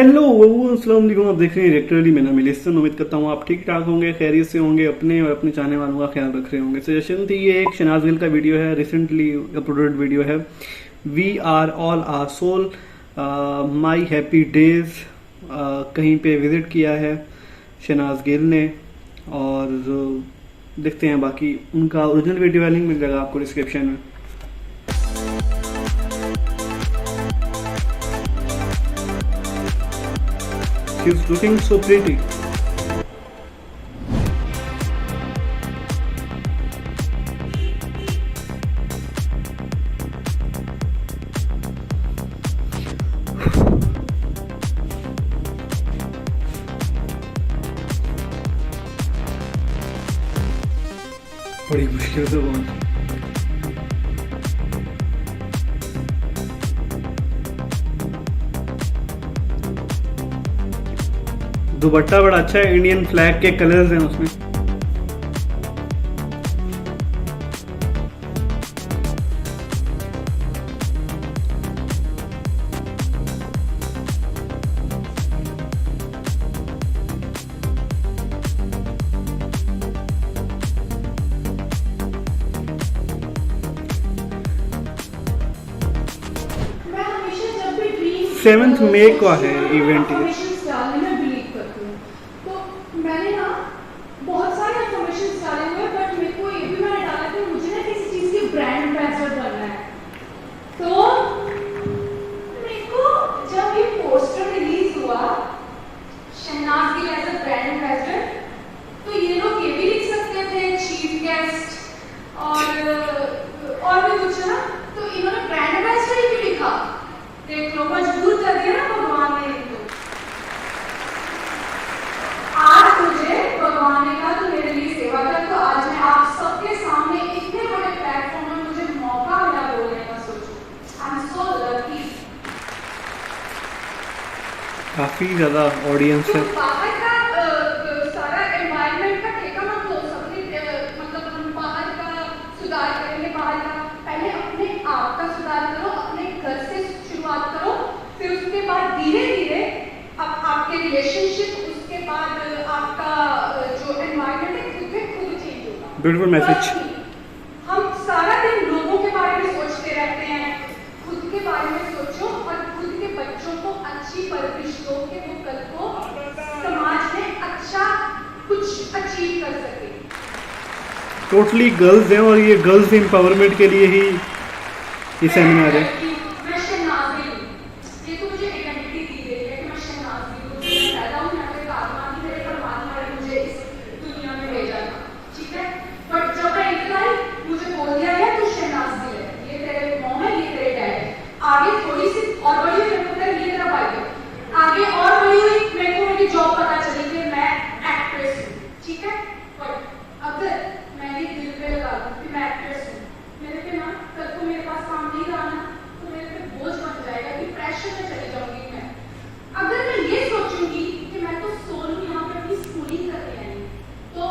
Hello अस्सलाम वालेकुम। आप देख रहे हैं डायरेक्टर अली, मेरा नाम लिसन। उम्मीद करता हूँ आप ठीक ठाक होंगे, खैरियत से होंगे, अपने और अपने चाहने वालों का ख्याल रख रहे होंगे। सजेशन थी, ये एक शहनाज गिल का वीडियो है, रिसेंटली अपलोडेड वीडियो है। We are all are soul my happy days. कहीं पे विजिट किया है शहनाज गिल ने, और देखते हैं बाकी उनका ओरिजिनल वीडियो लिंक मिल जाएगा आपको डिस्क्रिप्शन में। She's looking so pretty. बड़ी मुश्किल से पहुंची। दुपट्टा बड़ा अच्छा है, इंडियन फ्लैग के कलर्स हैं उसमें। मैं हमेशा जब भी ड्रीम 7 मई को है इवेंट ये। अफर्मेशंस डालने में बिलीव करती हूँ। तो मैंने ना बहुत सारे अफर्मेशंस डाले हुए हैं, बट मेरे को ये भी मैंने डाला कि मुझे ना किसी चीज़ की ब्रांड एम्बेसडर बनना है। तो मेरे को जब ये पोस्टर रिलीज हुआ Shehnaaz Gill as a brand ambassador, तो ये लोग ये भी लिख सकते थे चीफ गेस्ट और भी कुछ ना, तो इन्होंने ब्रांड एम्बेसडर ही क्यों लिखा? देख लो, मजबूर कर दिया ना भगवान ने इनको। आज तुझे भगवान ने कहा तू मेरे लिए सेवा कर, तो आज मैं आप सबके सामने इतने बड़े प्लेटफॉर्म में मुझे मौका मिला बोलने का। सोचो, आई एम सो लकी। काफी ज्यादा ऑडियंस है। बाहर का सारा एनवायरनमेंट का ठेका मत लो। सबने मतलब हम बाहर का सुधार करेंगे, बाहर का पहले अपने आप का सुधार करो, अपने घर से शुरुआत करो, फिर उसके बाद धीरे धीरे अब आपके रिलेशनशिप, उसके बाद आपका जो एनवायरनमेंट है खुद में खुद चेंज होगा। Beautiful message. हम सारा दिन लोगों के बारे में सोचते रहते हैं, खुद के बारे में सोचो और खुद के बच्चों को अच्छी परवरिश दो कि वो कल को समाज में अच्छा कुछ अचीव कर सके। टोटली गर्ल्स हैं और ये गर्ल्स एम्पावरमेंट के लिए ही ये सेमिनार है। मैं शहनाज गिल हूँ, ये तो मुझे आइडेंटिटी दी गई है कि मैं शहनाज गिल हूँ। मैं पैदा हूँ, मैं कोई आत्मा नहीं, मेरे परमात्मा ने मुझे इस दुनिया में भेजा था, ठीक है। बट जब मैं इधर आई मुझे बोल दिया गया तू शहनाज गिल है, ये तेरे मॉम है, ये तेरे डैड है। आगे थोड़ी सी और बड़ी हुई, मेरे को ये तेरा भाई है। आगे और बड़ी हुई, मेरे को मेरी जॉब पता चली कि मैं एक्ट्रेस हूँ, ठीक है। बट अगर मैं ये दिल पे लगा दूँ कि मैं एक्ट्रेस हूँ, मेरे पे ना कल को मेरे पास काम नहीं रहा ना, तो मेरे पे बोझ बन जाएगा कि प्रेशर में चली जाऊंगी मैं। अगर मैं ये सोचूंगी कि मैं तो सोल हूँ, यहाँ पे अपनी स्कूलिंग करने आई हूँ, तो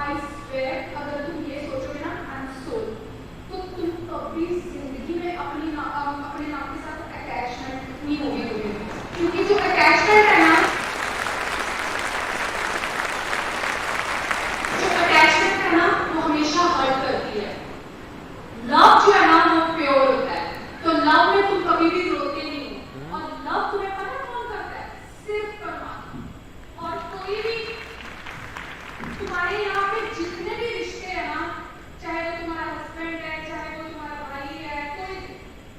आई स्वेयर अगर तुम ये सोचोगे ना आई एम सोल, तो तुम कभी जिंदगी में अपने नाम के साथ अटैचमेंट नहीं होगी, क्योंकि जो अटैचमेंट है ना, वो हमेशा हर्ट करती है। लव जो है ना वो प्योर होता है, तो लव में तुम कभी भी रोते नहीं हो। और लव तुम्हें पता है कौन करता है? सिर्फ परमात्मा। और कोई भी तुम्हारे यहाँ पे जितने भी रिश्ते हैं ना, चाहे वो तुम्हारा हस्बैंड है, चाहे वो तुम्हारा भाई है, कोई,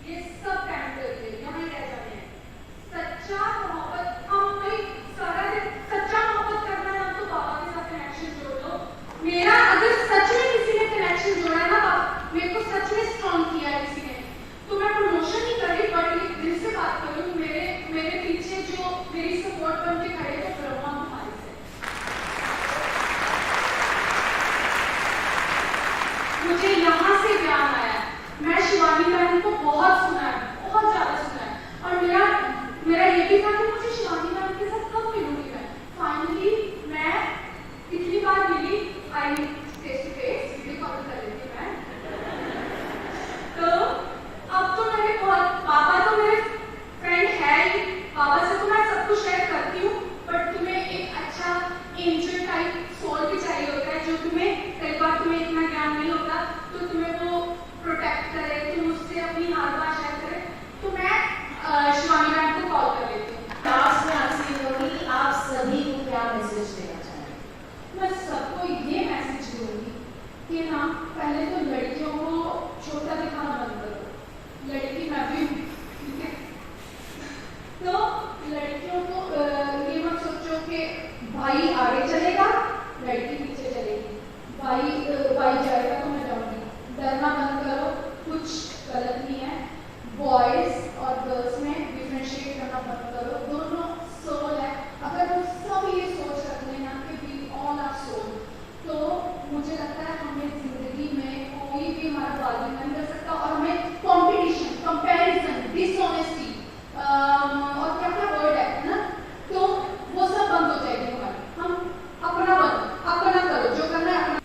ये सब टेम्पररी है, यहाँ ही रह जाने हैं। सच्चा मोहब्बत, हम भाई सारा दिन सच्चा मोहब्बत करना है, हम तो बाबा के साथ कनेक्शन जोड़ लो। मेरा अगर सच में किसी ने कनेक्शन जोड़ा है ना, मेरे को सच में स्ट्रॉन्ग किया है किसी ने, तो मैं प्रमोशन नहीं कर रही, बट ये दिल से बात करूँ, मेरे पीछे जो मेरी सपोर्ट बन के खड़े थे ब्रह्मा कुमारी से। मुझे यहाँ से ज्ञान आया। मैं शिवानी मैम को बहुत सुना है, बहुत ज्यादा सुना है, और मेरा ये भी था कि मुझे शिवानी मैम के साथ कब मिलूंगी मैं। फाइनली मैं इतनी बार मिली, I face to face, video call कर लेती मैं। तो अब तो मेरे बहुत, पापा तो मेरे फ्रेंड है ही, पापा से तो मैं सब कुछ शेयर भाई जाएगा तो मैं जाऊंगी, डरना बंद करो, कुछ गलत नहीं है। बॉयज और गर्ल्स में डिफरेंशिएट करना बंद करो, दोनों सोल है। अगर वो सब ये सोच रख लेना कि वी ऑल आर सोल, तो मुझे लगता है हमें जिंदगी में कोई भी हमारा बाजी नहीं कर सकता। और हमें कंपटीशन, कंपैरिजन, डिसऑनेस्टी और क्या क्या वर्ड है ना, तो वो सब बंद हो जाएगी हमारी। हम अपना करो, जो करना है अपना।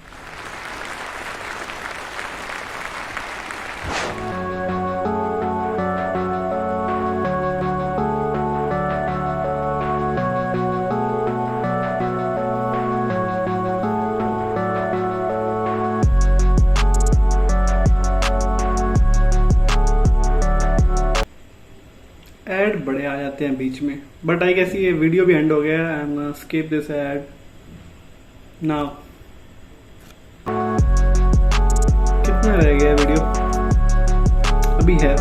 ऐड बड़े आ जाते हैं बीच में, बट आई गेस ये वीडियो भी एंड हो गया है। I am skip this add now. कितना रह गया वीडियो? अभी है।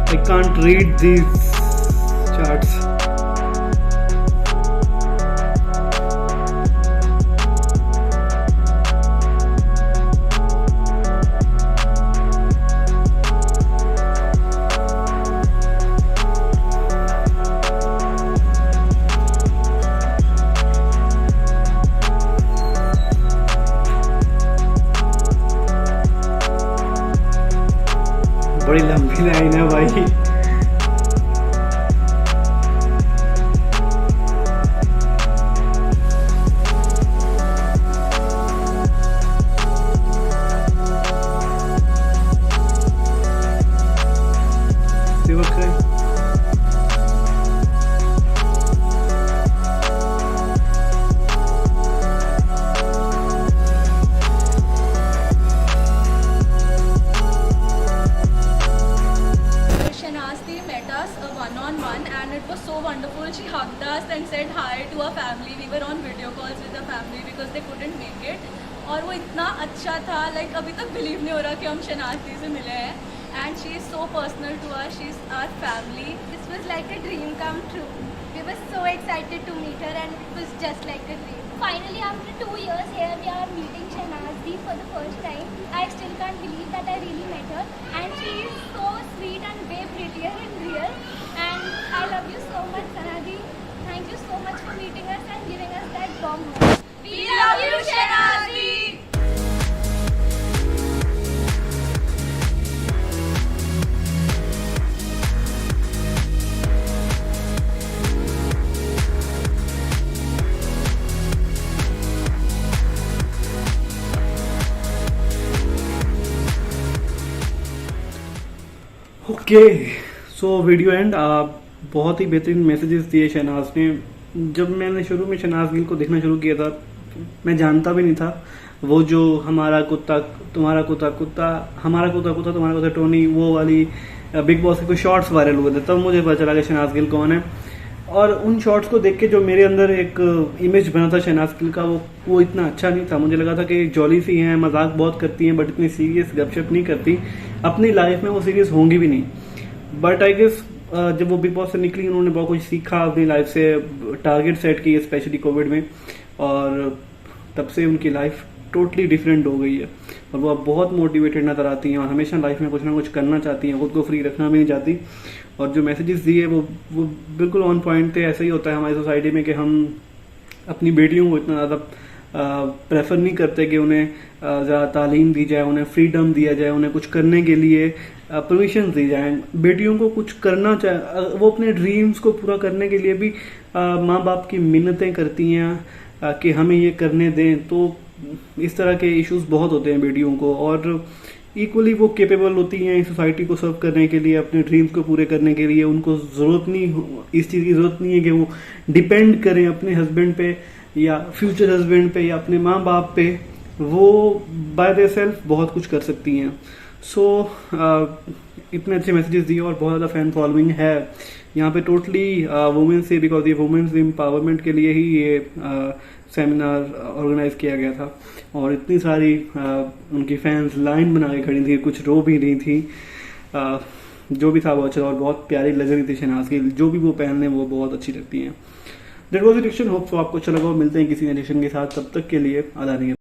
I can't read these charts. बड़ी लंबी लाइन है भाई। सेवक है। Shanazdi met us one-on-one and it was so wonderful. She hugged us and said hi to our family. We were on video calls with the family because they couldn't make it. और वो इतना अच्छा था, like अभी तक believe नहीं हो रहा कि हम शनाज़दी से मिले हैं। And she is so personal to us. She is our family. This was like a dream come true. We were so excited to meet her and it was just like a dream. Finally, after 2 years here, we are meeting Shanazdi for the first time. I still can't believe that I really met her. And she is so sweet and way prettier in real. And I love you so much, Sanadi. Thank you so much for meeting us and giving us that warm hug. We love you, Shanazdi. Okay, so video and. बहुत ही बेहतरीन messages दिए शहनाज ने। जब मैंने शुरू में शहनाज गिल को देखना शुरू किया था, मैं जानता भी नहीं था वो जो हमारा कुत्ता तुम्हारा कुत्ता कुत्ता, हमारा कुत्ता कुत्ता तुम्हारा कुत्ता टोनी, वो वाली बिग बॉस के कुछ शॉर्ट्स वायरल हुए थे, तब मुझे पता चला कि शहनाज गिल कौन है। और उन शॉर्ट्स को देख के जो मेरे अंदर एक इमेज बना था शहनाज गिल का, वो इतना अच्छा नहीं था। मुझे लगा था कि जॉली सी हैं, मजाक बहुत करती हैं, बट इतनी सीरियस गपशप नहीं करती। अपनी लाइफ में वो सीरियस होंगी भी नहीं। बट आई गेस जब वो बिग बॉस से निकली, उन्होंने बहुत कुछ सीखा अपनी लाइफ से, टारगेट सेट किए स्पेशली कोविड में, और तब से उनकी लाइफ टोटली डिफरेंट हो गई है। और वो अब बहुत मोटिवेटेड नजर आती हैं और हमेशा लाइफ में कुछ ना कुछ करना चाहती हैं, खुद को फ्री रखना भी नहीं चाहती। और जो मैसेजेस दिए वो बिल्कुल ऑन पॉइंट थे। ऐसा ही होता है हमारी सोसाइटी में कि हम अपनी बेटियों को इतना ज़्यादा प्रेफर नहीं करते कि उन्हें ज़्यादा तालीम दी जाए, उन्हें फ्रीडम दिया जाए, उन्हें कुछ करने के लिए परमिशन दी जाए। बेटियों को कुछ करना चाहे, वो अपने ड्रीम्स को पूरा करने के लिए भी माँ बाप की मिन्नतें करती हैं कि हमें ये करने दें। तो इस तरह के इश्यूज बहुत होते हैं बेटियों को, और इक्वली वो केपेबल होती हैं इस सोसाइटी को सर्व करने के लिए, अपने ड्रीम्स को पूरे करने के लिए। उनको ज़रूरत नहीं, इस चीज़ की ज़रूरत नहीं है कि वो डिपेंड करें अपने हस्बैंड पे या फ्यूचर हस्बैंड पे या अपने माँ बाप पे। वो बाय देयर सेल्फ बहुत कुछ कर सकती हैं। सो इतने अच्छे मैसेजेस दिए और बहुत ज़्यादा फैन फॉलोइंग है यहाँ पे टोटली वुमेन्स से, बिकॉज ये वुमेन्स एम्पावरमेंट के लिए ही ये सेमिनार ऑर्गेनाइज किया गया था। और इतनी सारी उनकी फैंस लाइन बना के खड़ी थी, कुछ रो भी रही थी। जो भी था वो अच्छा, और बहुत प्यारी लग रही थी शहनाज गिल, जो भी वो पहनने वो बहुत अच्छी लगती हैं। That was reaction, hope so आपको अच्छा लगा। मिलते हैं किसी एडिशन के साथ, तब तक के लिए आदा नहीं।